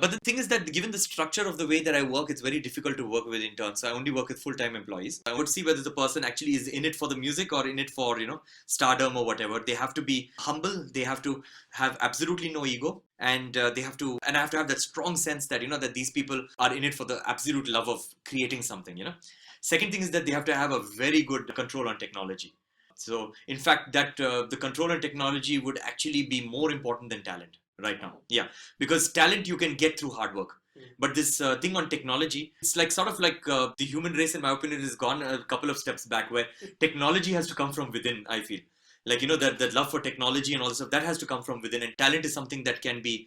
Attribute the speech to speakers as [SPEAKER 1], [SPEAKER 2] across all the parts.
[SPEAKER 1] But the thing is that given the structure of the way that I work, it's very difficult to work with interns. So I only work with full-time employees. I would see whether the person actually is in it for the music or in it for, stardom or whatever. They have to be humble. They have to have absolutely no ego. And and I have to have that strong sense that, that these people are in it for the absolute love of creating something. Second thing is that they have to have a very good control on technology. So, in fact, that the control on technology would actually be more important than talent right now. Yeah, because talent you can get through hard work. But this thing on technology, it's like sort of like the human race, in my opinion, has gone a couple of steps back where technology has to come from within, I feel. Like, that love for technology and all this stuff, that has to come from within. And talent is something that can be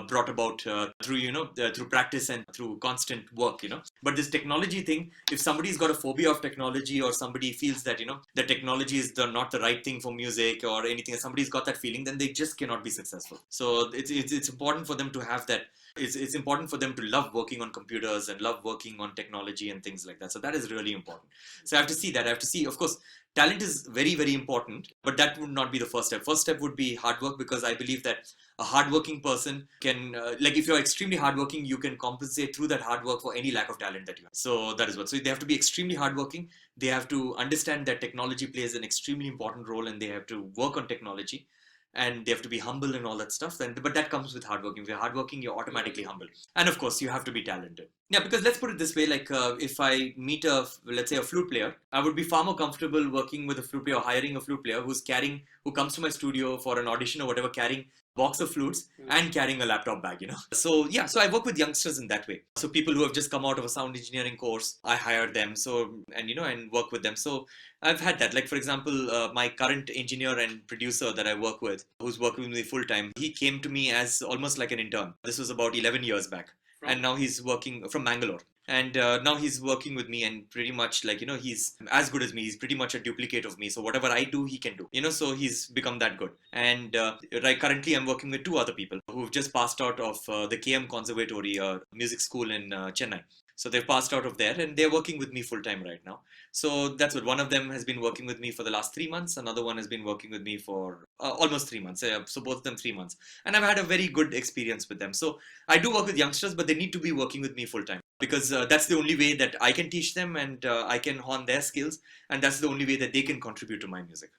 [SPEAKER 1] brought about through practice and through constant work. But this technology thing, if somebody's got a phobia of technology or somebody feels that, that technology is not the right thing for music or anything, somebody's got that feeling, then they just cannot be successful. So it's important for them to have that. It's important for them to love working on computers and love working on technology and things like that. So that is really important. So I have to see that. I have to see, of course, talent is very, very important, but that would not be the first step. First step would be hard work, because I believe that a hardworking person can, if you're extremely hardworking, you can compensate through that hard work for any lack of talent that you have. So that is what. So they have to be extremely hardworking. They have to understand that technology plays an extremely important role, and they have to work on technology. And they have to be humble and all that stuff. But that comes with hardworking. If you're hardworking, you're automatically humble. And of course, you have to be talented. Yeah, because let's put it this way: like if I meet let's say a flute player, I would be far more comfortable working with a flute player or hiring a flute player who comes to my studio for an audition or whatever, carrying box of flutes and carrying a laptop bag. So yeah, so I work with youngsters in that way. So people who have just come out of a sound engineering course, I hire them. So and work with them. So I've had that. Like, for example, my current engineer and producer that I work with, who's working with me full time, he came to me as almost like an intern. This was about 11 years back. And now he's working from Bangalore. And now he's working with me, and pretty much he's as good as me. He's pretty much a duplicate of me. So whatever I do, he can do. So he's become that good. And right currently I'm working with two other people who've just passed out of the KM Conservatory music school in Chennai. So they've passed out of there, and they're working with me full time right now. So that's what. One of them has been working with me for the last 3 months. Another one has been working with me for almost 3 months. So both of them 3 months. And I've had a very good experience with them. So I do work with youngsters, but they need to be working with me full time, because that's the only way that I can teach them, and I can hone their skills. And that's the only way that they can contribute to my music.